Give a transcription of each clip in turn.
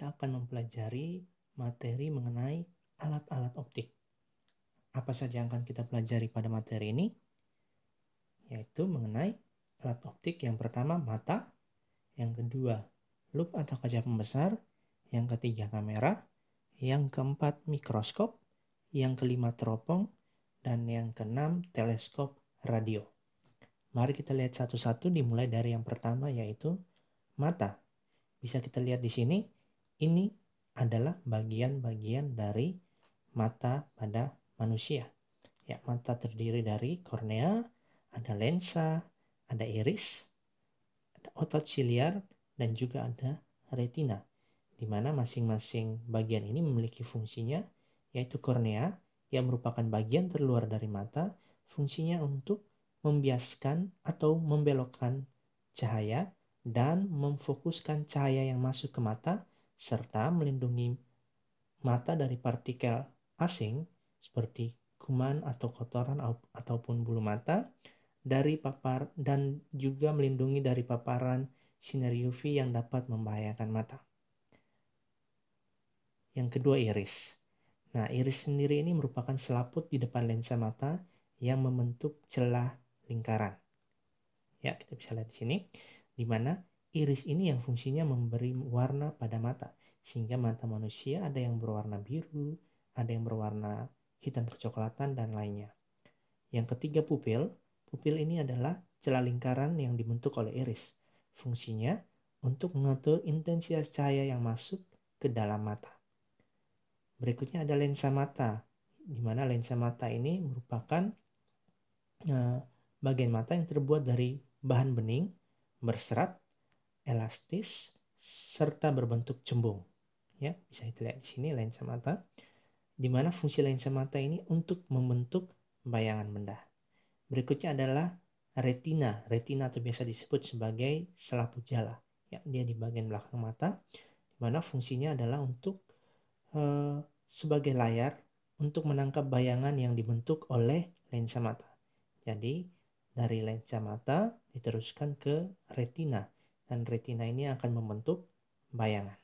kita akan mempelajari materi mengenai alat-alat optik. Apa saja yang akan kita pelajari pada materi ini? Yaitu mengenai alat optik yang pertama mata, yang kedua loop atau kaca pembesar, yang ketiga kamera, yang keempat mikroskop, yang kelima teropong, dan yang keenam teleskop radio. Mari kita lihat satu-satu dimulai dari yang pertama yaitu mata. Bisa kita lihat di sini, ini adalah bagian-bagian dari mata pada manusia. Ya, mata terdiri dari kornea, ada lensa, ada iris, ada otot siliar, dan juga ada retina, di mana masing-masing bagian ini memiliki fungsinya, yaitu kornea yang merupakan bagian terluar dari mata, fungsinya untuk membiaskan atau membelokkan cahaya dan memfokuskan cahaya yang masuk ke mata, serta melindungi mata dari partikel asing seperti kuman atau kotoran ataupun bulu mata dari papar dan juga melindungi dari paparan sinar UV yang dapat membahayakan mata. Yang kedua iris. Nah, iris sendiri ini merupakan selaput di depan lensa mata yang membentuk celah lingkaran. Ya, kita bisa lihat di sini, di mana iris ini yang fungsinya memberi warna pada mata, sehingga mata manusia ada yang berwarna biru, ada yang berwarna hitam kecoklatan, dan lainnya. Yang ketiga pupil. Pupil ini adalah celah lingkaran yang dibentuk oleh iris. Fungsinya untuk mengatur intensitas cahaya yang masuk ke dalam mata. Berikutnya ada lensa mata, di mana lensa mata ini merupakan bagian mata yang terbuat dari bahan bening, berserat, elastis, serta berbentuk cembung. Ya, bisa kita lihat di sini lensa mata, di mana fungsi lensa mata ini untuk membentuk bayangan benda. Berikutnya adalah retina. Retina atau biasa disebut sebagai selaput jala. Ya, dia di bagian belakang mata, di mana fungsinya adalah untuk sebagai layar untuk menangkap bayangan yang dibentuk oleh lensa mata. Jadi dari lensa mata diteruskan ke retina, dan retina ini akan membentuk bayangan.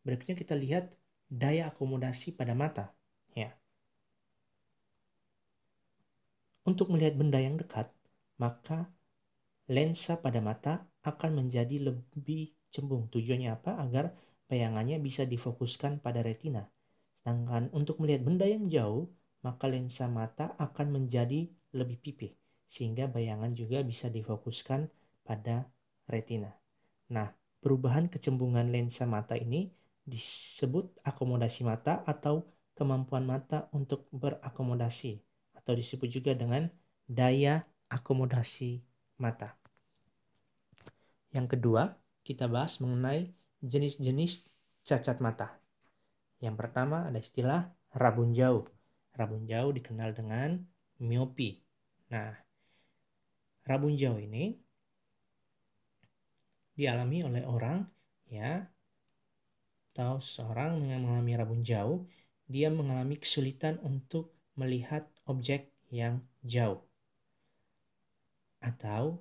Berikutnya kita lihat daya akomodasi pada mata. Ya. Untuk melihat benda yang dekat, maka lensa pada mata akan menjadi lebih cembung. Tujuannya apa? Agar bayangannya bisa difokuskan pada retina. Sedangkan untuk melihat benda yang jauh, maka lensa mata akan menjadi lebih pipih, sehingga bayangan juga bisa difokuskan pada retina. Nah, perubahan kecembungan lensa mata ini disebut akomodasi mata atau kemampuan mata untuk berakomodasi, atau disebut juga dengan daya akomodasi mata. Yang kedua, kita bahas mengenai jenis-jenis cacat mata. Yang pertama ada istilah rabun jauh. Rabun jauh dikenal dengan miopi. Nah, rabun jauh ini dialami oleh orang ya, atau seorang yang mengalami rabun jauh, dia mengalami kesulitan untuk melihat objek yang jauh. Atau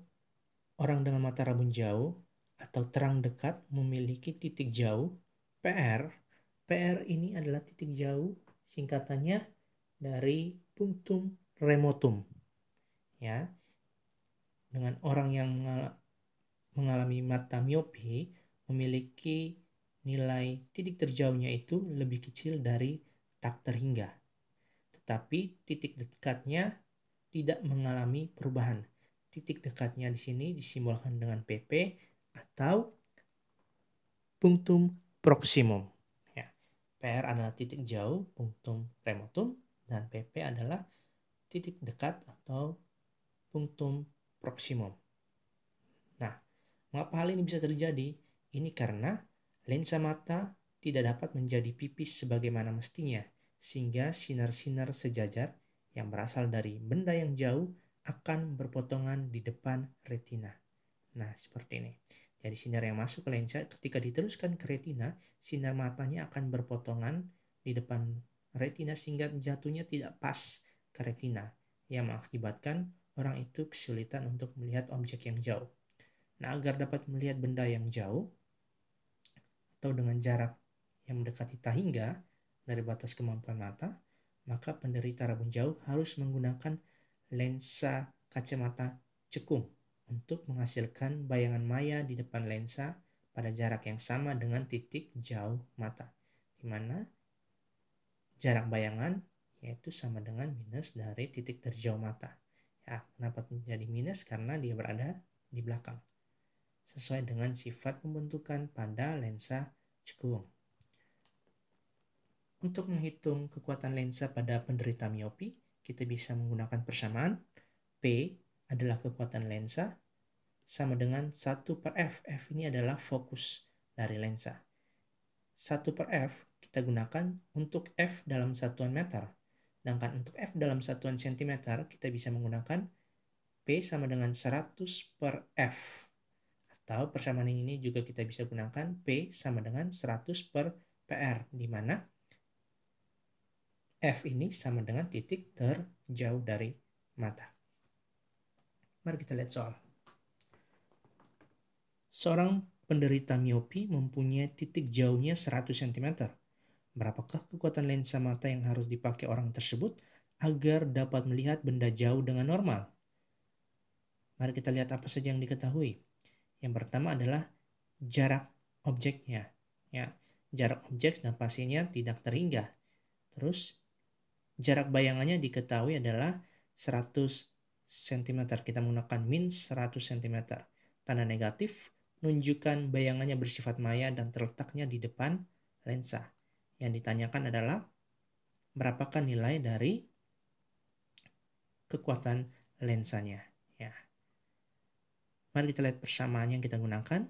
orang dengan mata rabun jauh atau terang dekat memiliki titik jauh, PR. PR ini adalah titik jauh, singkatannya dari punctum remotum. Ya. Dengan orang yang mengalami mata miopi memiliki nilai titik terjauhnya itu lebih kecil dari tak terhingga. Tetapi titik dekatnya tidak mengalami perubahan. Titik dekatnya di sini disimbolkan dengan PP atau punctum proximum. Ya. PR adalah titik jauh, punctum remotum, dan PP adalah titik dekat atau punctum proximum. Nah, mengapa hal ini bisa terjadi? Ini karena lensa mata tidak dapat menjadi pipis sebagaimana mestinya, sehingga sinar-sinar sejajar yang berasal dari benda yang jauh akan berpotongan di depan retina. Nah, seperti ini. Jadi sinar yang masuk ke lensa ketika diteruskan ke retina, sinar matanya akan berpotongan di depan retina sehingga jatuhnya tidak pas ke retina, yang mengakibatkan orang itu kesulitan untuk melihat objek yang jauh. Nah, agar dapat melihat benda yang jauh, atau dengan jarak yang mendekati tahingga dari batas kemampuan mata, maka penderita rabun jauh harus menggunakan lensa kacamata cekung untuk menghasilkan bayangan maya di depan lensa pada jarak yang sama dengan titik jauh mata, di mana jarak bayangan yaitu sama dengan minus dari titik terjauh mata. Ya, kenapa menjadi minus? Karena dia berada di belakang, sesuai dengan sifat pembentukan pada lensa cekung. Untuk menghitung kekuatan lensa pada penderita miopi, kita bisa menggunakan persamaan. P adalah kekuatan lensa sama dengan 1 per F. F ini adalah fokus dari lensa. 1 per F kita gunakan untuk F dalam satuan meter. Sedangkan untuk F dalam satuan sentimeter, kita bisa menggunakan P sama dengan 100 per F. Atau persamaan ini juga kita bisa gunakan P sama dengan 100 per PR, di mana F ini sama dengan titik terjauh dari mata. Mari kita lihat soal. Seorang penderita miopi mempunyai titik jauhnya 100 cm. Berapakah kekuatan lensa mata yang harus dipakai orang tersebut agar dapat melihat benda jauh dengan normal? Mari kita lihat apa saja yang diketahui. Yang pertama adalah jarak objeknya. Ya, jarak objek dan pastinya tidak terhingga. Terus jarak bayangannya diketahui adalah 100 cm. Kita menggunakan min 100 cm. Tanda negatif menunjukkan bayangannya bersifat maya dan terletaknya di depan lensa. Yang ditanyakan adalah berapakah nilai dari kekuatan lensanya. Ya. Mari kita lihat persamaan yang kita gunakan.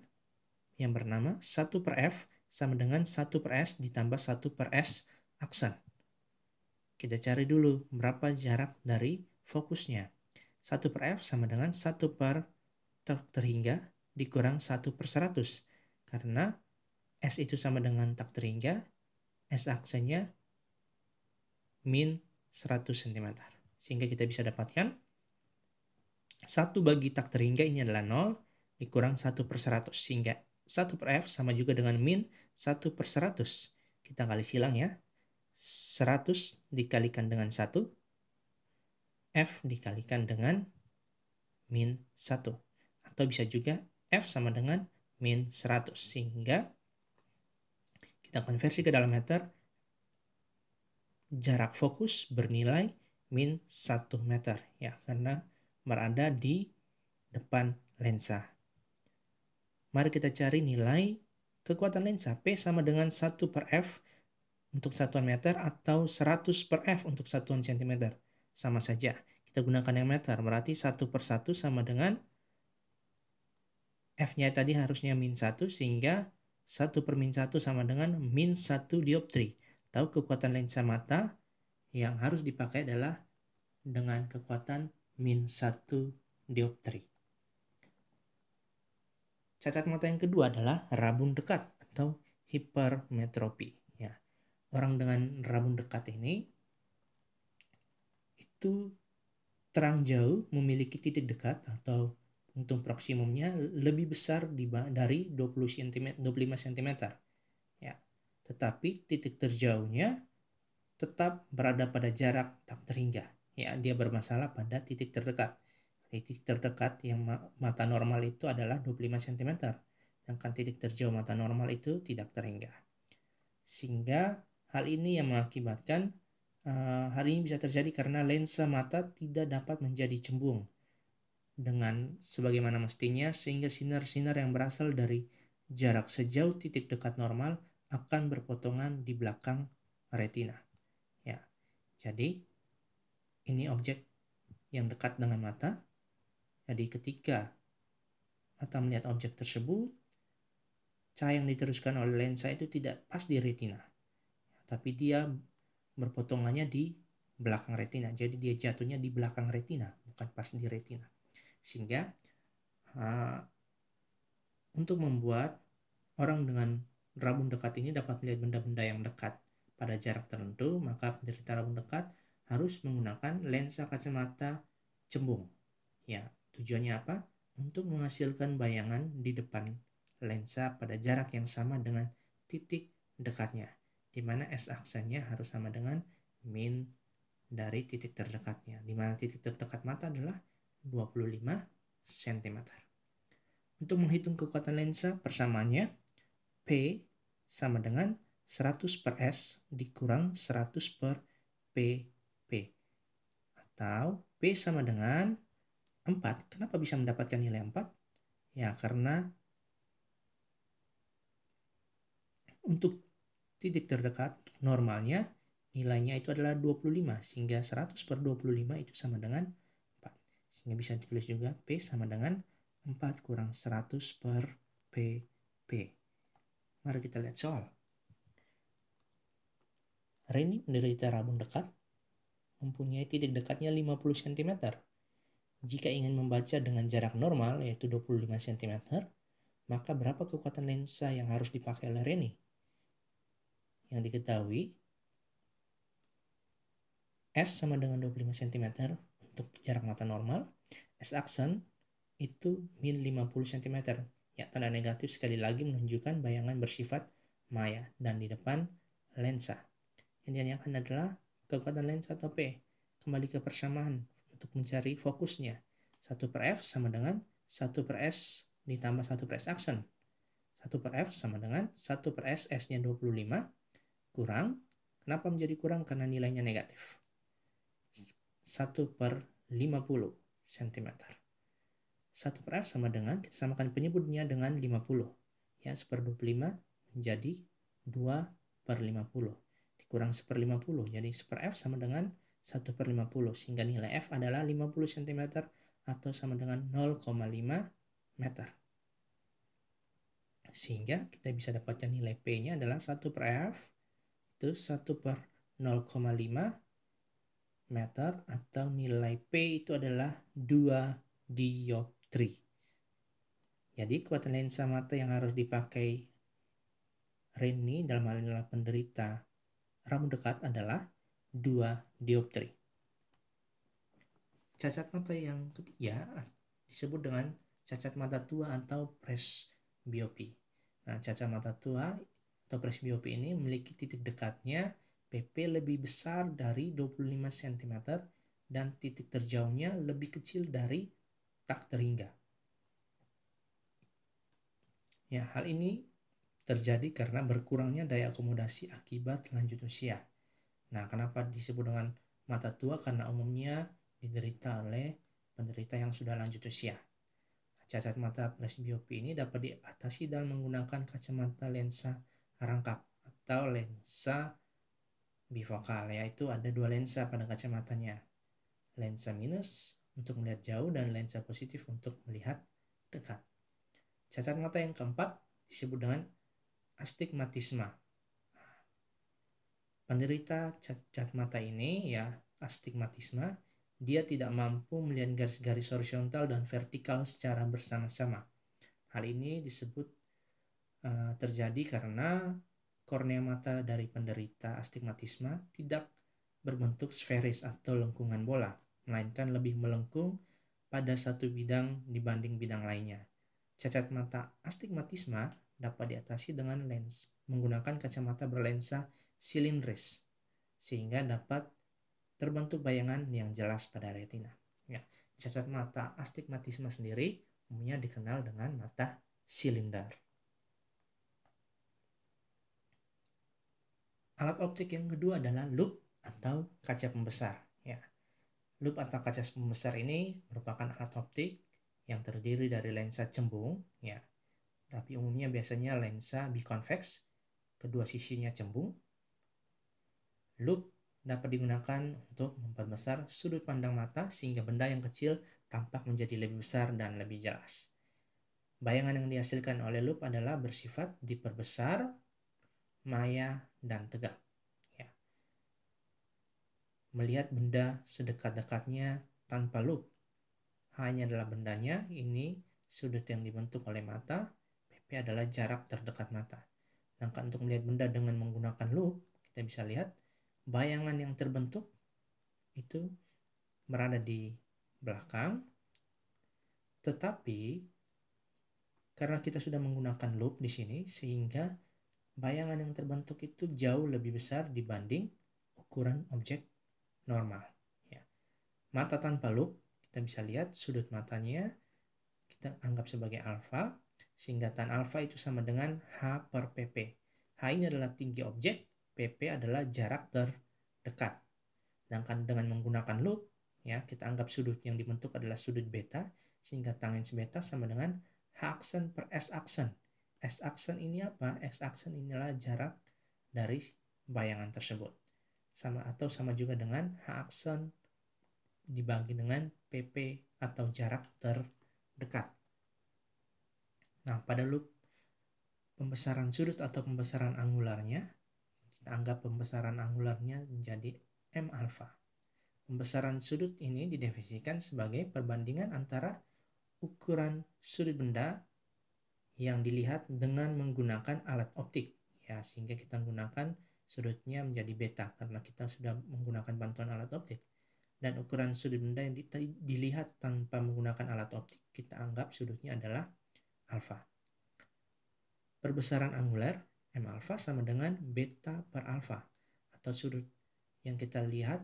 Yang bernama 1 per F sama dengan 1 per S ditambah 1 per S aksen. Kita cari dulu berapa jarak dari fokusnya. 1 per F sama dengan 1 per terhingga dikurang 1 per 100. Karena S itu sama dengan tak terhingga, S aksennya min 100 cm. Sehingga kita bisa dapatkan 1 bagi tak terhingga ini adalah 0 dikurang 1 per 100. Sehingga 1 per F sama juga dengan min 1 per 100. Kita kali silang ya. 100 dikalikan dengan 1, F dikalikan dengan min 1. Atau bisa juga F sama dengan min 100. Sehingga kita konversi ke dalam meter, jarak fokus bernilai min 1 meter. Ya, karena berada di depan lensa. Mari kita cari nilai kekuatan lensa. P sama dengan 1 per F untuk satuan meter atau 100 per F untuk satuan centimeter. Sama saja. Kita gunakan yang meter. Berarti 1 per 1 sama dengan F-nya tadi harusnya min 1 sehingga 1 per min 1 sama dengan min 1 dioptri. Tahu kekuatan lensa mata yang harus dipakai adalah dengan kekuatan min 1 dioptri. Cacat mata yang kedua adalah rabun dekat atau hipermetropi. Ya. Orang dengan rabun dekat ini itu terang jauh memiliki titik dekat atau punktum proksimumnya lebih besar dari 20 cm, 25 cm. Ya. Tetapi titik terjauhnya tetap berada pada jarak tak terhingga. Ya, dia bermasalah pada titik terdekat. Titik terdekat yang mata normal itu adalah 25 cm. Sedangkan titik terjauh mata normal itu tidak terhingga. Sehingga hal ini yang mengakibatkan hal ini bisa terjadi karena lensa mata tidak dapat menjadi cembung dengan sebagaimana mestinya, sehingga sinar-sinar yang berasal dari jarak sejauh titik dekat normal akan berpotongan di belakang retina. Ya, jadi ini objek yang dekat dengan mata. Jadi ketika mata melihat objek tersebut, cahaya yang diteruskan oleh lensa itu tidak pas di retina, tapi dia berpotongannya di belakang retina. Jadi dia jatuhnya di belakang retina, bukan pas di retina. Sehingga untuk membuat orang dengan rabun dekat ini dapat melihat benda-benda yang dekat pada jarak tertentu, maka penderita rabun dekat harus menggunakan lensa kacamata cembung. Ya, tujuannya apa? Untuk menghasilkan bayangan di depan lensa pada jarak yang sama dengan titik dekatnya, di mana S-aksennya harus sama dengan min dari titik terdekatnya, di mana titik terdekat mata adalah 25 cm. Untuk menghitung kekuatan lensa, persamaannya P sama dengan 100 per S dikurang 100 per PP. Atau P sama dengan 4. Kenapa bisa mendapatkan nilai 4? Ya, karena untuk titik terdekat normalnya nilainya itu adalah 25, sehingga 100 per 25 itu sama dengan 4. Sehingga bisa ditulis juga P sama dengan 4 kurang 100 per PP. Mari kita lihat soal. Reni menderita rabun dekat, mempunyai titik dekatnya 50 cm. Jika ingin membaca dengan jarak normal, yaitu 25 cm, maka berapa kekuatan lensa yang harus dipakai oleh Reni? Yang diketahui, S sama dengan 25 cm untuk jarak mata normal, S-aksen itu min 50 cm. Ya, tanda negatif sekali lagi menunjukkan bayangan bersifat maya, dan di depan lensa. Yang ditanyakan adalah kekuatan lensa atau P. Kembali ke persamaan untuk mencari fokusnya. 1 per F sama dengan 1 per S ditambah 1 per S aksen. 1 per F sama dengan 1 per S, S-nya 25, kurang. Kenapa menjadi kurang? Karena nilainya negatif. 1 per 50 cm. 1 per F sama dengan, kita samakan penyebutnya dengan 50. Ya, 1/25 menjadi 2 per 50. Dikurang 1/50, jadi 1 per F sama dengan 1 per 50. Sehingga nilai F adalah 50 cm atau sama dengan 0,5 meter. Sehingga kita bisa dapatkan nilai P-nya adalah 1 per F, itu 1 per 0,5 meter, atau nilai P itu adalah 2 dioptri. Jadi kekuatan lensa mata yang harus dipakai Reni dalam hal ini adalah penderita rabun dekat adalah 2 dioptri. Cacat mata yang ketiga disebut dengan cacat mata tua atau presbiopi. Nah, cacat mata tua atau presbiopi ini memiliki titik dekatnya PP lebih besar dari 25 cm dan titik terjauhnya lebih kecil dari tak terhingga. Ya, hal ini terjadi karena berkurangnya daya akomodasi akibat lanjut usia. Nah, kenapa disebut dengan mata tua? Karena umumnya diderita oleh penderita yang sudah lanjut usia. Cacat mata presbiopi ini dapat diatasi dengan menggunakan kacamata lensa rangkap atau lensa bifokal, yaitu ada 2 lensa pada kacamatanya. Lensa minus untuk melihat jauh dan lensa positif untuk melihat dekat. Cacat mata yang keempat disebut dengan astigmatisme. Penderita cacat mata ini, ya, astigmatisme, dia tidak mampu melihat garis-garis horizontal dan vertikal secara bersama-sama. Hal ini disebut terjadi karena kornea mata dari penderita astigmatisme tidak berbentuk sferis atau lengkungan bola, melainkan lebih melengkung pada satu bidang dibanding bidang lainnya. Cacat mata astigmatisme dapat diatasi dengan menggunakan kacamata berlensa silindris, sehingga dapat terbentuk bayangan yang jelas pada retina. Ya, cacat mata astigmatisme sendiri umumnya dikenal dengan mata silinder. Alat optik yang kedua adalah loop atau kaca pembesar. Ya, loop atau kaca pembesar ini merupakan alat optik yang terdiri dari lensa cembung, ya, tapi umumnya biasanya lensa biconvex, kedua sisinya cembung. Loop dapat digunakan untuk memperbesar sudut pandang mata sehingga benda yang kecil tampak menjadi lebih besar dan lebih jelas. Bayangan yang dihasilkan oleh loop adalah bersifat diperbesar, maya, dan tegak. Ya. Melihat benda sedekat-dekatnya tanpa loop, hanya adalah bendanya, ini sudut yang dibentuk oleh mata, PP adalah jarak terdekat mata. Sedangkan untuk melihat benda dengan menggunakan loop, kita bisa lihat bayangan yang terbentuk itu berada di belakang, tetapi karena kita sudah menggunakan loop di sini, sehingga bayangan yang terbentuk itu jauh lebih besar dibanding ukuran objek normal. Ya. Mata tanpa loop, kita bisa lihat sudut matanya kita anggap sebagai alfa, sehingga tan alfa itu sama dengan H per PP. H ini adalah tinggi objek, PP adalah jarak terdekat. Sedangkan dengan menggunakan loop, ya kita anggap sudut yang dibentuk adalah sudut beta, sehingga tanggens beta sama dengan H aksen per S aksen. S aksen ini apa? S aksen inilah jarak dari bayangan tersebut. Sama juga dengan H aksen dibagi dengan PP atau jarak terdekat. Nah, pada loop pembesaran sudut atau pembesaran angularnya, kita anggap pembesaran angularnya menjadi M alfa. Pembesaran sudut ini didefinisikan sebagai perbandingan antara ukuran sudut benda yang dilihat dengan menggunakan alat optik. Ya, sehingga kita menggunakan sudutnya menjadi beta karena kita sudah menggunakan bantuan alat optik. Dan ukuran sudut benda yang dilihat tanpa menggunakan alat optik, kita anggap sudutnya adalah alfa. Perbesaran angular M alfa sama dengan beta per alfa, atau sudut yang kita lihat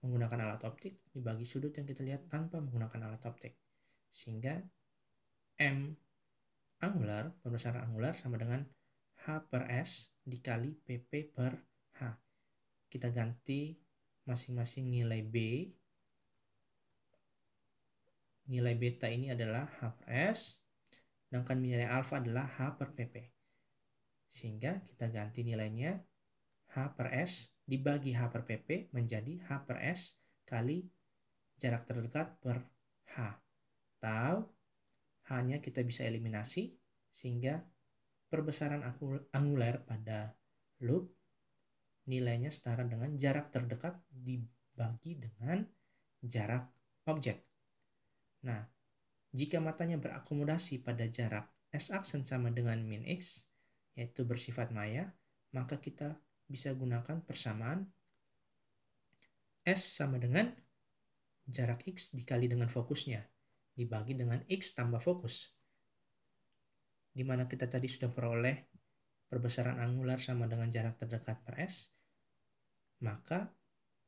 menggunakan alat optik dibagi sudut yang kita lihat tanpa menggunakan alat optik. Sehingga M angular, perbesaran angular sama dengan H per S dikali PP per H. Kita ganti masing-masing nilai B. Nilai beta ini adalah H per S, sedangkan nilai alfa adalah H per PP. Sehingga kita ganti nilainya H per S dibagi H per PP menjadi H per S kali jarak terdekat per H. Atau H-nya kita bisa eliminasi sehingga perbesaran angular pada loop nilainya setara dengan jarak terdekat dibagi dengan jarak objek. Nah, jika matanya berakomodasi pada jarak S aksen sama dengan min X, yaitu bersifat maya, maka kita bisa gunakan persamaan S sama dengan jarak X dikali dengan fokusnya, dibagi dengan X tambah fokus. Di mana kita tadi sudah peroleh perbesaran angular sama dengan jarak terdekat per S, maka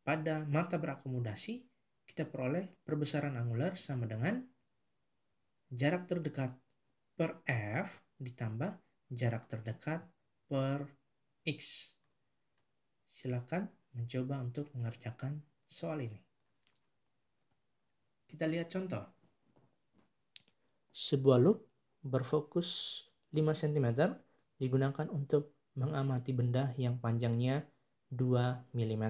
pada mata berakomodasi, kita peroleh perbesaran angular sama dengan jarak terdekat per F ditambah jarak terdekat per X. Silakan mencoba untuk mengerjakan soal ini. Kita lihat contoh. Sebuah loop berfokus 5 cm digunakan untuk mengamati benda yang panjangnya 2 mm.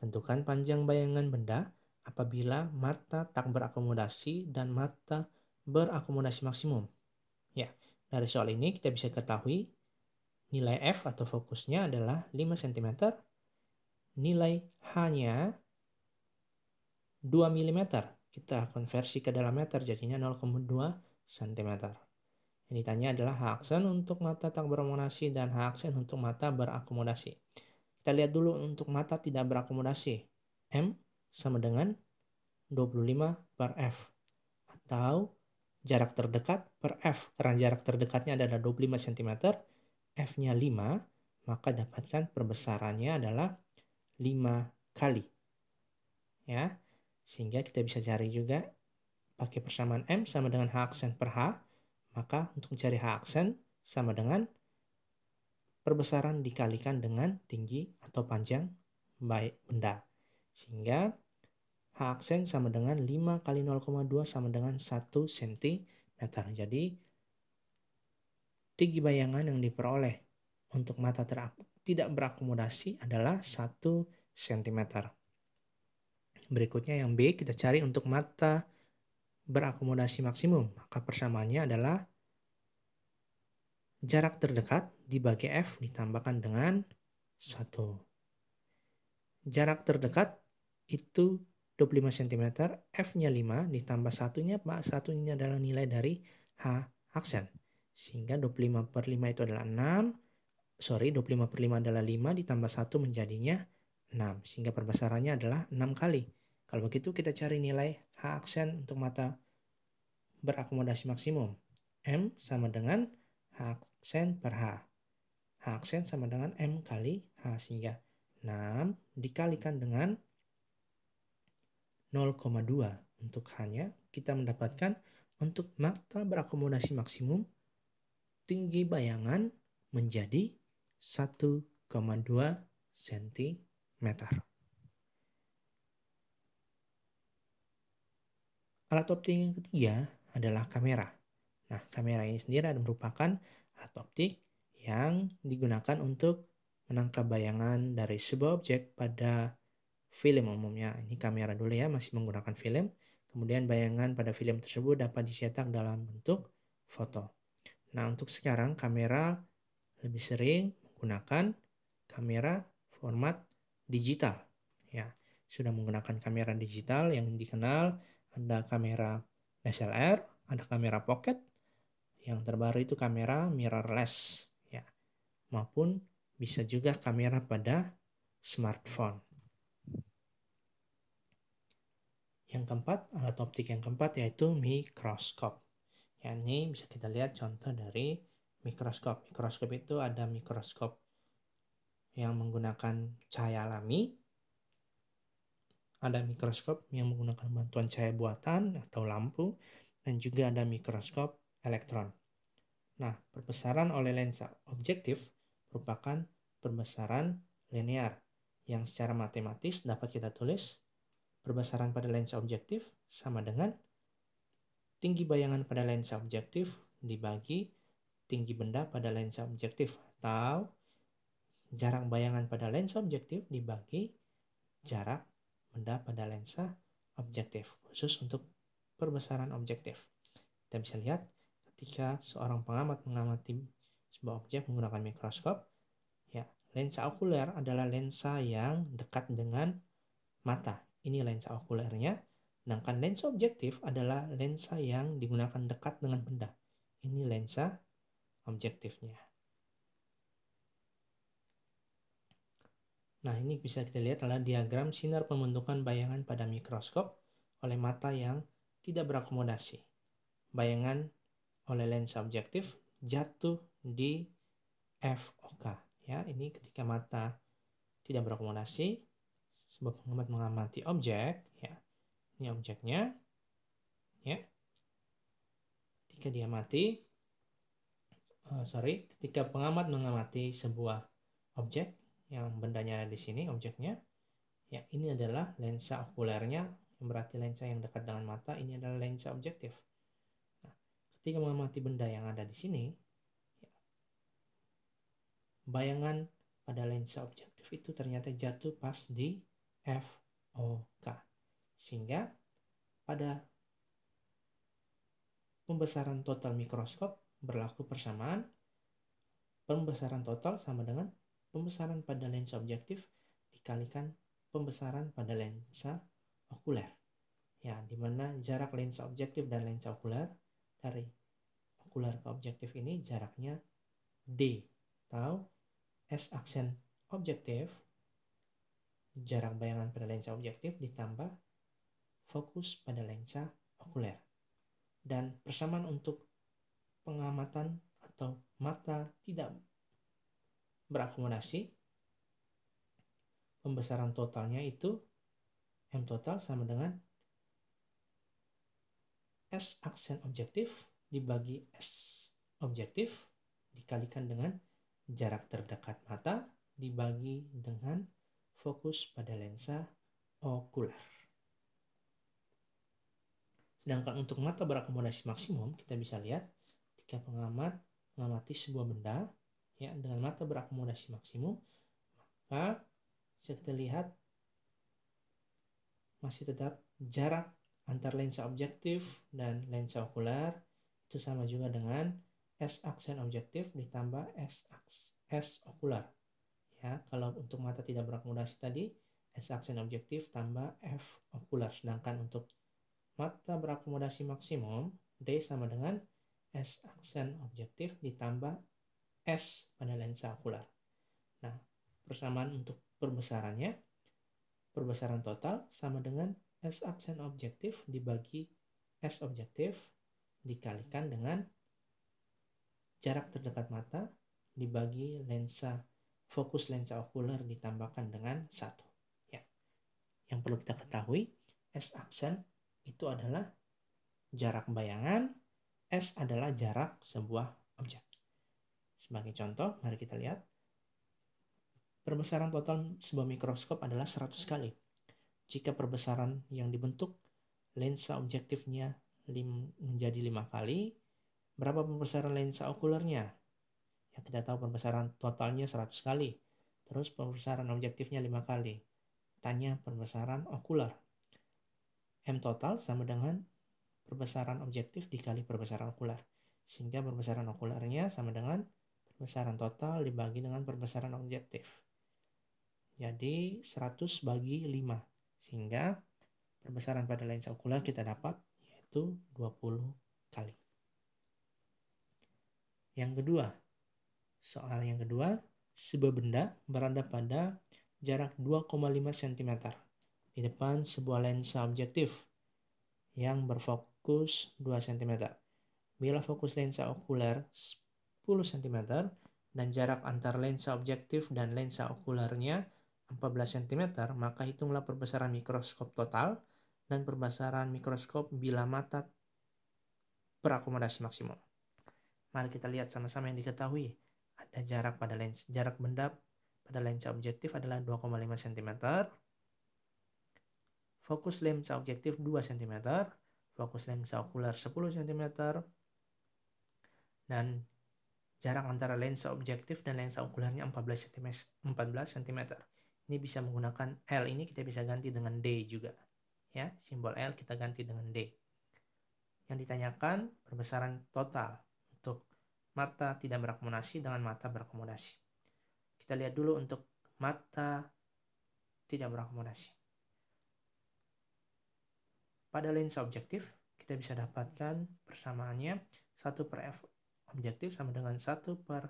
Tentukan panjang bayangan benda apabila mata tak berakomodasi dan mata berakomodasi maksimum. Ya, dari soal ini kita bisa ketahui nilai F atau fokusnya adalah 5 cm, nilai H-nya 2 mm. Kita konversi ke dalam meter jadinya 0,2 cm. Yang ditanya adalah H aksen untuk mata tak berakomodasi dan H aksen untuk mata berakomodasi. Kita lihat dulu untuk mata tidak berakomodasi. M sama dengan 25 per F. Atau jarak terdekat per F. Karena jarak terdekatnya adalah 25 cm, F-nya 5, maka dapatkan perbesarannya adalah 5 kali. Ya, sehingga kita bisa cari juga pakai persamaan M sama dengan H aksen per H. Maka untuk mencari H aksen sama dengan perbesaran dikalikan dengan tinggi atau panjang benda. Sehingga H aksen sama dengan 5 kali 0,2 sama dengan 1 cm. Jadi tinggi bayangan yang diperoleh untuk mata tidak berakomodasi adalah 1 cm. Berikutnya yang B, kita cari untuk mata berakomodasi maksimum. Maka persamaannya adalah jarak terdekat dibagi F ditambahkan dengan 1. Jarak terdekat itu 25 cm, F-nya 5 ditambah 1-nya, Pak. 1 ini adalah nilai dari H aksen. Sehingga 25 per 5 itu adalah 25 per 5 adalah 5 ditambah 1 menjadinya 6. Sehingga perbesarannya adalah 6 kali. Kalau begitu kita cari nilai H aksen untuk mata berakomodasi maksimum. M sama dengan H aksen per H. H aksen sama dengan M kali H, sehingga 6 dikalikan dengan 0,2 untuk H-nya, kita mendapatkan untuk mata berakomodasi maksimum tinggi bayangan menjadi 1,2 cm. Alat optik yang ketiga adalah kamera. Nah, kamera ini sendiri merupakan alat optik yang digunakan untuk menangkap bayangan dari sebuah objek pada film umumnya. Ini kamera dulu ya, masih menggunakan film. Kemudian bayangan pada film tersebut dapat dicetak dalam bentuk foto. Nah, untuk sekarang kamera lebih sering menggunakan kamera format digital. Ya, sudah menggunakan kamera digital yang dikenal ada kamera DSLR, ada kamera pocket, yang terbaru itu kamera mirrorless, ya, maupun bisa juga kamera pada smartphone. Yang keempat, alat optik yang keempat yaitu mikroskop. Ya, ini bisa kita lihat contoh dari mikroskop. Mikroskop itu ada mikroskop yang menggunakan cahaya alami, ada mikroskop yang menggunakan bantuan cahaya buatan atau lampu, dan juga ada mikroskop elektron. Nah, perbesaran oleh lensa objektif merupakan perbesaran linear yang secara matematis dapat kita tulis perbesaran pada lensa objektif sama dengan tinggi bayangan pada lensa objektif dibagi tinggi benda pada lensa objektif, atau jarak bayangan pada lensa objektif dibagi jarak benda pada lensa objektif, khusus untuk perbesaran objektif. Kita bisa lihat ketika seorang pengamat mengamati sebuah objek menggunakan mikroskop, ya, lensa okuler adalah lensa yang dekat dengan mata. Ini lensa okulernya. Sedangkan lensa objektif adalah lensa yang digunakan dekat dengan benda. Ini lensa objektifnya. Nah, ini bisa kita lihat adalah diagram sinar pembentukan bayangan pada mikroskop oleh mata yang tidak berakomodasi. Bayangan oleh lensa objektif jatuh di FOK. Ya, ini ketika mata tidak berakomodasi, sebab pengamat mengamati objek, ya. Ini objeknya, ya. Ketika dia mati, ketika pengamat mengamati sebuah objek yang bendanya ada di sini, objeknya, ya, ini adalah lensa okulernya, yang berarti lensa yang dekat dengan mata. Ini adalah lensa objektif. Nah, ketika mengamati benda yang ada di sini, ya, bayangan pada lensa objektif itu ternyata jatuh pas di FOK, sehingga pada pembesaran total mikroskop berlaku persamaan. Pembesaran total sama dengan pembesaran pada lensa objektif dikalikan pembesaran pada lensa okuler. Ya, di mana jarak lensa objektif dan lensa okuler dari okuler ke objektif ini jaraknya D, atau S aksen objektif, jarak bayangan pada lensa objektif ditambah fokus pada lensa okuler. Dan persamaan untuk pengamatan atau mata tidak berakomodasi, pembesaran totalnya itu M total sama dengan S aksen objektif dibagi S objektif dikalikan dengan jarak terdekat mata dibagi dengan fokus pada lensa okuler. Sedangkan untuk mata berakomodasi maksimum, kita bisa lihat ketika pengamat mengamati sebuah benda, ya, dengan mata berakomodasi maksimum, maka bisa kita lihat masih tetap jarak antar lensa objektif dan lensa okuler itu sama juga dengan S aksen objektif ditambah S okuler. Ya, kalau untuk mata tidak berakomodasi tadi S aksen objektif tambah F okuler. Sedangkan untuk mata berakomodasi maksimum D sama dengan S aksen objektif ditambah S pada lensa okuler. Nah, persamaan untuk perbesarannya, perbesaran total sama dengan S aksen objektif dibagi S objektif dikalikan dengan jarak terdekat mata dibagi fokus lensa okuler ditambahkan dengan 1. Ya. Yang perlu kita ketahui, S-aksen itu adalah jarak bayangan, S adalah jarak sebuah objek. Sebagai contoh, mari kita lihat. Perbesaran total sebuah mikroskop adalah 100 kali. Jika perbesaran yang dibentuk lensa objektifnya menjadi 5 kali, berapa perbesaran lensa okulernya? Ya, kita tahu perbesaran totalnya 100 kali. Terus perbesaran objektifnya 5 kali. Tanya perbesaran okuler. M total sama dengan perbesaran objektif dikali perbesaran okuler. Sehingga perbesaran okulernya sama dengan perbesaran total dibagi dengan perbesaran objektif. Jadi 100 bagi 5. Sehingga perbesaran pada lensa okuler kita dapat yaitu 20 kali. Yang kedua, soal yang kedua, sebuah benda berada pada jarak 2,5 cm di depan sebuah lensa objektif yang berfokus 2 cm. Bila fokus lensa okuler 10 cm dan jarak antar lensa objektif dan lensa okulernya 14 cm, maka hitunglah perbesaran mikroskop total dan perbesaran mikroskop bila mata berakomodasi maksimum. Mari kita lihat sama-sama yang diketahui. Ada jarak benda pada lensa objektif adalah 2,5 cm. Fokus lensa objektif 2 cm. Fokus lensa okuler 10 cm. Dan jarak antara lensa objektif dan lensa okulernya 14 cm. Ini bisa menggunakan L, ini kita bisa ganti dengan D juga. Ya, simbol L kita ganti dengan D. Yang ditanyakan perbesaran total untuk mata tidak berakomodasi dengan mata berakomodasi. Kita lihat dulu untuk mata tidak berakomodasi. Pada lensa objektif, kita bisa dapatkan persamaannya 1 per F objektif sama dengan 1 per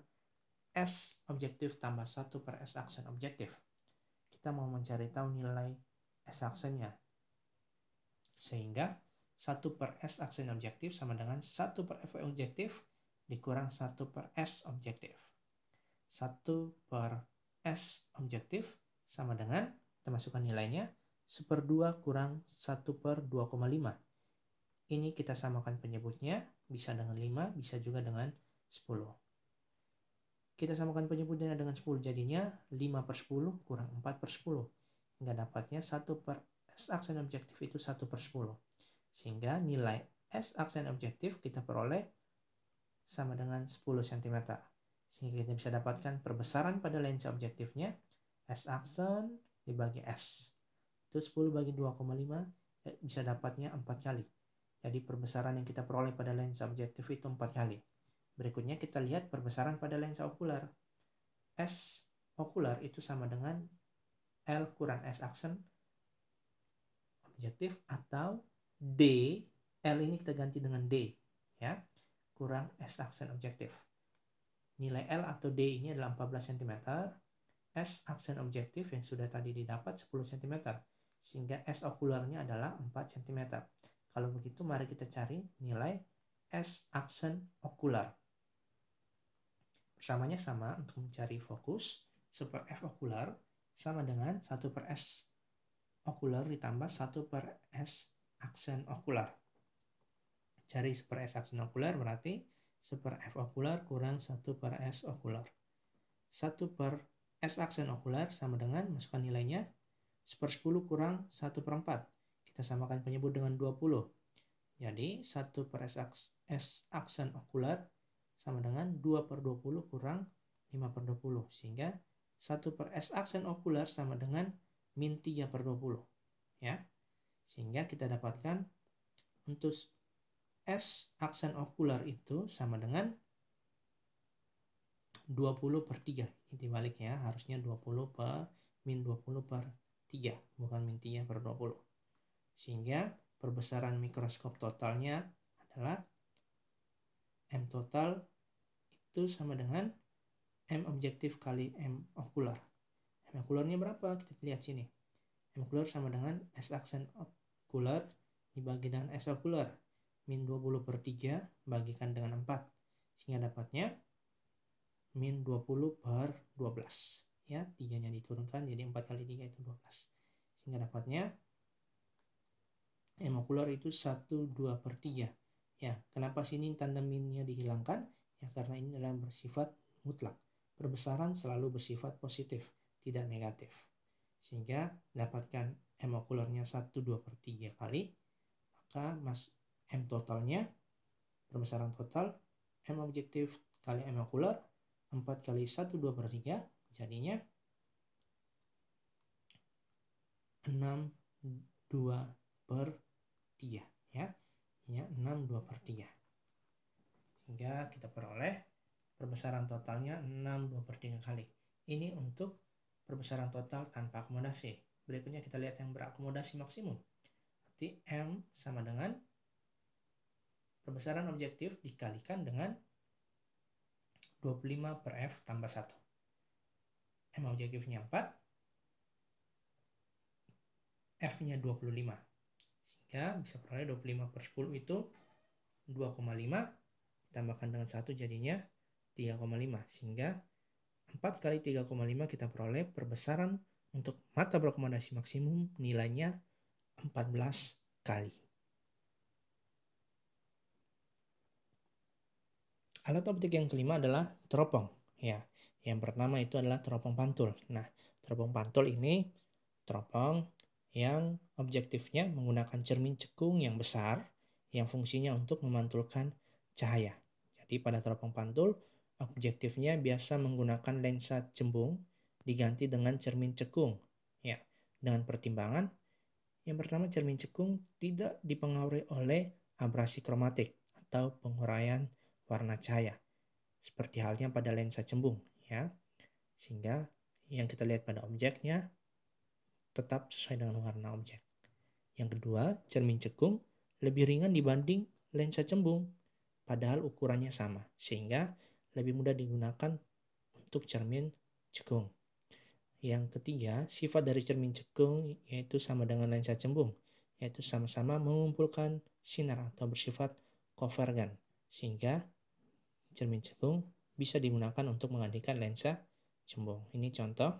S objektif tambah 1 per S aksen objektif. Kita mau mencari tahu nilai S aksennya. Sehingga 1 per S aksen objektif sama dengan 1 per F objektif dikurang 1 per S objektif. 1 per S objektif sama dengan, kita masukkan nilainya, 1/2 kurang 1 per 2,5. Ini kita samakan penyebutnya, bisa dengan 5, bisa juga dengan 10. Kita samakan penyebutnya dengan 10, jadinya 5 per 10 kurang 4 per 10. Hingga dapatnya 1 per S aksen objektif itu 1 per 10. Sehingga nilai S aksen objektif kita peroleh sama dengan 10 cm. Sehingga kita bisa dapatkan perbesaran pada lensa objektifnya, S aksen dibagi S. Itu 10 bagi 2,5, bisa dapatnya 4 kali. Jadi perbesaran yang kita peroleh pada lensa objektif itu 4 kali. Berikutnya kita lihat perbesaran pada lensa okuler. S okuler itu sama dengan L kurang S aksen objektif atau D, L ini kita ganti dengan D, ya, kurang S aksen objektif. Nilai L atau D ini adalah 14 cm, S aksen objektif yang sudah tadi didapat 10 cm, sehingga S okulernya adalah 4 cm. Kalau begitu mari kita cari nilai S aksen okuler. Persamanya sama, untuk mencari fokus 1 per F okuler sama dengan 1 per S okuler ditambah 1 per S aksen okuler. Cari 1 per S aksen okuler berarti 1 per F okuler kurang 1 per S okuler. 1 per S aksen okuler sama dengan, masukkan nilainya, 1/10 kurang 1 per 4. Kita samakan penyebut dengan 20. Jadi 1 per S aksen okuler sama dengan 2 per 20 kurang 5 per 20. Sehingga 1 per S aksen okuler sama dengan min 3 per 20. Ya. Sehingga kita dapatkan untuk S aksen okuler itu sama dengan 20 per 3. Ini dibalik ya, harusnya 20 per min 20 per 3, bukan min 3 per 20. Sehingga perbesaran mikroskop totalnya adalah M total itu sama dengan M objektif kali M okuler. M okulernya berapa? Kita lihat sini. M okuler sama dengan S aksen okuler dibagi dengan S okuler. Min 20 per 3 bagikan dengan 4. Sehingga dapatnya min 20/12. Ya, 3-nya diturunkan, jadi 4 kali 3 itu 12. Sehingga dapatnya M okular itu 1/2/3. Ya, kenapa sini tanda minnya dihilangkan? Ya, karena ini adalah bersifat mutlak. Perbesaran selalu bersifat positif, tidak negatif. Sehingga dapatkan M okularnya 1/2/3 kali, maka M totalnya, perbesaran total, M objektif kali M okular, 4 kali 1/2/3, jadinya 6/2/3. Ya, 6/2/3. Sehingga kita peroleh perbesaran totalnya 6/2/3 kali. Ini untuk perbesaran total tanpa akomodasi. Berikutnya kita lihat yang berakomodasi maksimum. Berarti M sama dengan perbesaran objektif dikalikan dengan 25/F tambah 1. M objektifnya 4, F-nya 25. Sehingga bisa peroleh 25/10 itu 2,5, ditambahkan dengan 1 jadinya 3,5. Sehingga 4 kali 3,5 kita peroleh perbesaran untuk mata berakomodasi maksimum nilainya 14 kali. Alat optik yang kelima adalah teropong. Ya, yang pertama itu adalah teropong pantul. Nah, teropong pantul ini teropong yang objektifnya menggunakan cermin cekung yang besar yang fungsinya untuk memantulkan cahaya. Jadi pada teropong pantul, objektifnya biasa menggunakan lensa cembung diganti dengan cermin cekung. Ya, dengan pertimbangan yang pertama, cermin cekung tidak dipengaruhi oleh abrasi kromatik atau penguraian warna cahaya, seperti halnya pada lensa cembung, ya. Sehingga yang kita lihat pada objeknya tetap sesuai dengan warna objek. Yang kedua, cermin cekung lebih ringan dibanding lensa cembung, padahal ukurannya sama, sehingga lebih mudah digunakan untuk cermin cekung. Yang ketiga, sifat dari cermin cekung yaitu sama dengan lensa cembung, yaitu sama-sama mengumpulkan sinar atau bersifat konvergen, sehingga cermin cekung bisa digunakan untuk menggantikan lensa cembung. Ini contoh.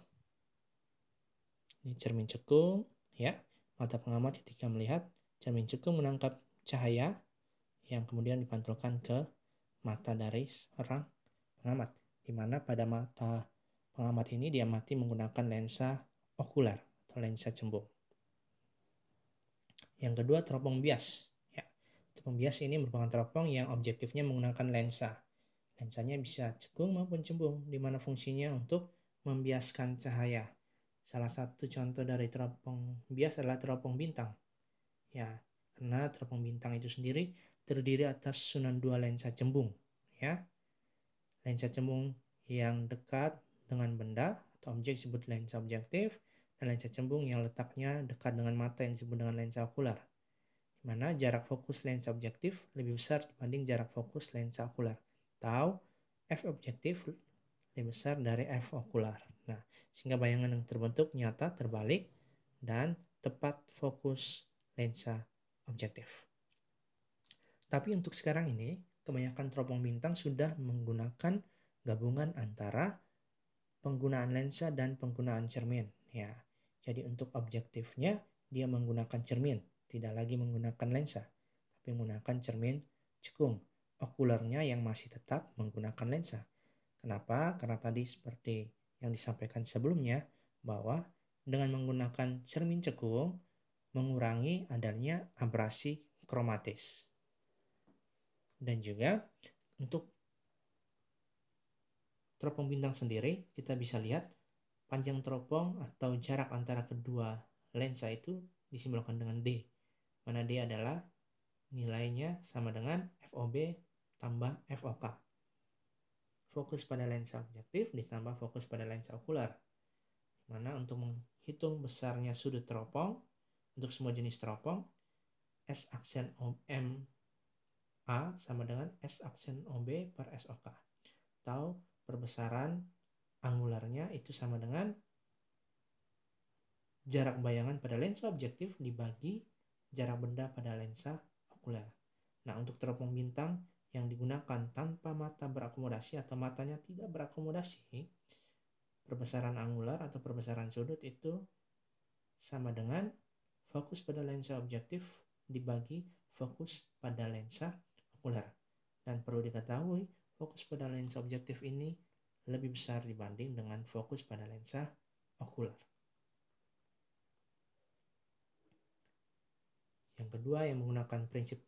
Ini cermin cekung, ya. Mata pengamat ketika melihat cermin cekung menangkap cahaya yang kemudian dipantulkan ke mata dari seorang pengamat, di mana pada mata pengamat ini dia mati menggunakan lensa okular atau lensa cembung. Yang kedua, teropong bias. Ya, teropong bias ini merupakan teropong yang objektifnya menggunakan lensa. Lensanya bisa cekung maupun cembung, di mana fungsinya untuk membiaskan cahaya. Salah satu contoh dari teropong bias adalah teropong bintang. Ya, karena teropong bintang itu sendiri terdiri atas susunan dua lensa cembung. Ya, lensa cembung yang dekat dengan benda atau objek disebut lensa objektif, dan lensa cembung yang letaknya dekat dengan mata yang disebut dengan lensa okular, di mana jarak fokus lensa objektif lebih besar dibanding jarak fokus lensa okular, atau F objektif lebih besar dari F okular. Nah, sehingga bayangan yang terbentuk nyata terbalik dan tepat fokus lensa objektif. Tapi untuk sekarang ini, kebanyakan teropong bintang sudah menggunakan gabungan antara penggunaan lensa dan penggunaan cermin. Ya, jadi untuk objektifnya dia menggunakan cermin, tidak lagi menggunakan lensa, tapi menggunakan cermin cekung. Okulernya yang masih tetap menggunakan lensa. Kenapa? Karena tadi seperti yang disampaikan sebelumnya, bahwa dengan menggunakan cermin cekung mengurangi adanya abrasi kromatis. Dan juga untuk teropong bintang sendiri, kita bisa lihat panjang teropong atau jarak antara kedua lensa itu disimbolkan dengan D, mana D adalah nilainya sama dengan FOB tambah FOK. Fokus pada lensa objektif ditambah fokus pada lensa okular. Mana untuk menghitung besarnya sudut teropong, untuk semua jenis teropong, S aksen M A sama dengan S aksen OB per SOK. Atau perbesaran angularnya itu sama dengan jarak bayangan pada lensa objektif dibagi jarak benda pada lensa okuler. Nah, untuk teropong bintang yang digunakan tanpa mata berakomodasi atau matanya tidak berakomodasi, perbesaran angular atau perbesaran sudut itu sama dengan fokus pada lensa objektif dibagi fokus pada lensa okular. Dan perlu diketahui, fokus pada lensa objektif ini lebih besar dibanding dengan fokus pada lensa okular. Yang kedua yang menggunakan prinsip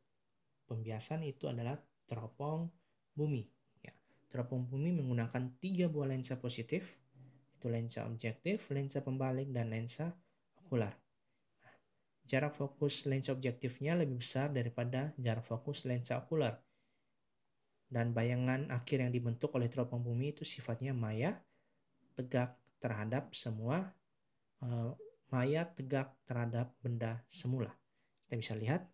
pembiasan itu adalah teropong bumi. Ya, teropong bumi menggunakan 3 buah lensa positif, itu lensa objektif, lensa pembalik, dan lensa okular. Jarak fokus lensa objektifnya lebih besar daripada jarak fokus lensa okular. Dan bayangan akhir yang dibentuk oleh teropong bumi itu sifatnya maya, tegak terhadap semua maya tegak terhadap benda semula. Kita bisa lihat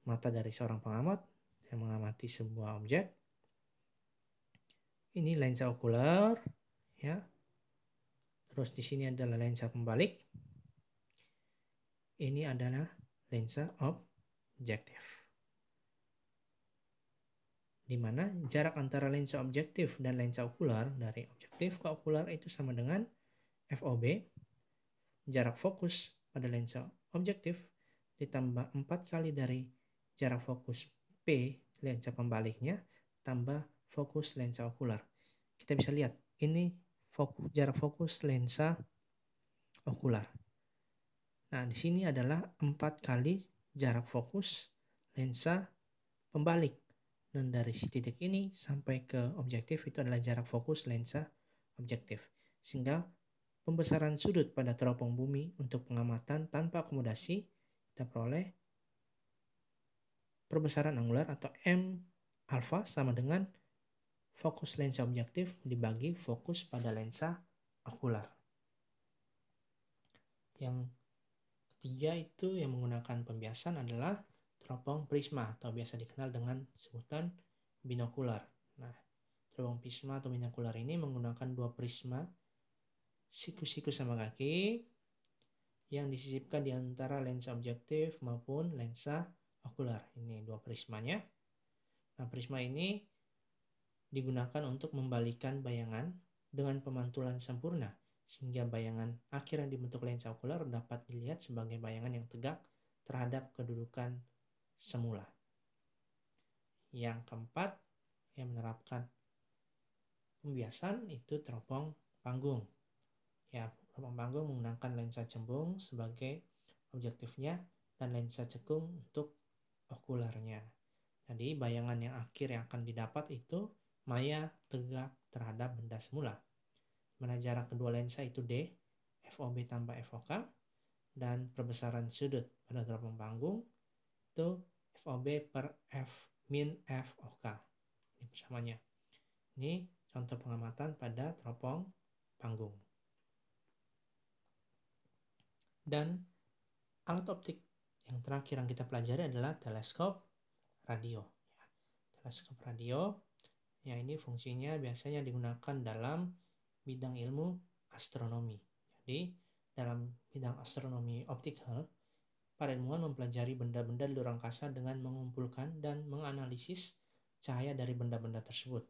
mata dari seorang pengamat yang mengamati sebuah objek. Ini lensa okular, ya. Terus di sini adalah lensa pembalik. Ini adalah lensa objektif. Di mana jarak antara lensa objektif dan lensa okular dari objektif ke okular itu sama dengan FOB, jarak fokus pada lensa objektif ditambah 4 kali dari jarak fokus P lensa pembaliknya tambah fokus lensa okular. Kita bisa lihat ini jarak fokus lensa okular. Nah, di sini adalah 4 kali jarak fokus lensa pembalik. Dan dari titik ini sampai ke objektif itu adalah jarak fokus lensa objektif. Sehingga pembesaran sudut pada teropong bumi untuk pengamatan tanpa akomodasi kita peroleh perbesaran angular atau M alfa sama dengan fokus lensa objektif dibagi fokus pada lensa okular. Yang ketiga itu yang menggunakan pembiasan adalah teropong prisma atau biasa dikenal dengan sebutan binokular. Nah, teropong prisma atau binokular ini menggunakan 2 prisma siku-siku sama kaki yang disisipkan di antara lensa objektif maupun lensa okular. Ini 2 prismanya. Nah, prisma ini digunakan untuk membalikan bayangan dengan pemantulan sempurna sehingga bayangan akhir yang dibentuk lensa okular dapat dilihat sebagai bayangan yang tegak terhadap kedudukan semula. Yang keempat yang menerapkan pembiasan itu teropong panggung. Ya, teropong panggung menggunakan lensa cembung sebagai objektifnya dan lensa cekung untuk okularnya. Jadi bayangan yang akhir yang akan didapat itu maya tegak terhadap benda semula. Mana jarak kedua lensa itu D, FOB tambah FOK, dan perbesaran sudut pada teropong panggung itu FOB per F min FOK. Ini persamanya. Ini contoh pengamatan pada teropong panggung. Dan alat optik yang terakhir yang kita pelajari adalah teleskop radio. Teleskop radio, ya ini fungsinya biasanya digunakan dalam bidang ilmu astronomi. Jadi dalam bidang astronomi optikal, para ilmuwan mempelajari benda-benda di luar angkasa dengan mengumpulkan dan menganalisis cahaya dari benda-benda tersebut.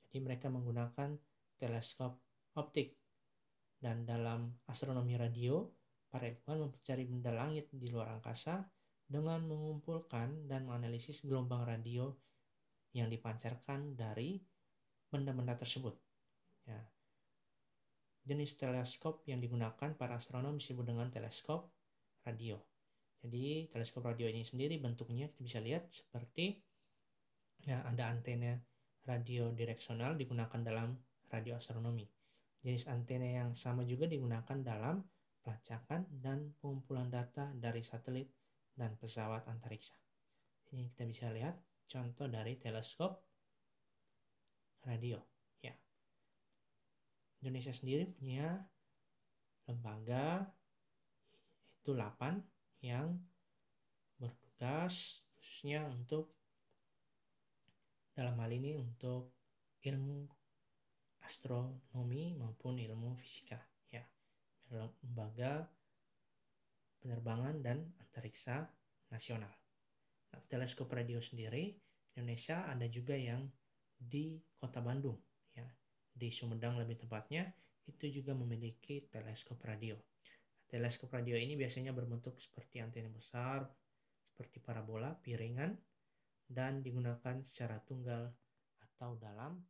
Jadi mereka menggunakan teleskop optik. Dan dalam astronomi radio, para ilmuwan mempelajari benda langit di luar angkasa dengan mengumpulkan dan menganalisis gelombang radio yang dipancarkan dari benda-benda tersebut. Ya. Jenis teleskop yang digunakan para astronom disebut dengan teleskop radio. Jadi teleskop radio ini sendiri bentuknya kita bisa lihat seperti ya, ada antena radio direksional digunakan dalam radio astronomi. Jenis antena yang sama juga digunakan dalam pelacakan dan pengumpulan data dari satelit dan pesawat antariksa. Ini kita bisa lihat contoh dari teleskop radio. Ya. Indonesia sendiri punya lembaga itu 8 yang bertugas khususnya untuk dalam hal ini untuk ilmu astronomi maupun ilmu fisika, ya. Lembaga Penerbangan dan Antariksa Nasional. Nah, teleskop radio sendiri Indonesia ada juga yang di Kota Bandung, ya, di Sumedang lebih tepatnya, itu juga memiliki teleskop radio. Teleskop radio ini biasanya berbentuk seperti antena besar, seperti parabola, piringan, dan digunakan secara tunggal atau dalam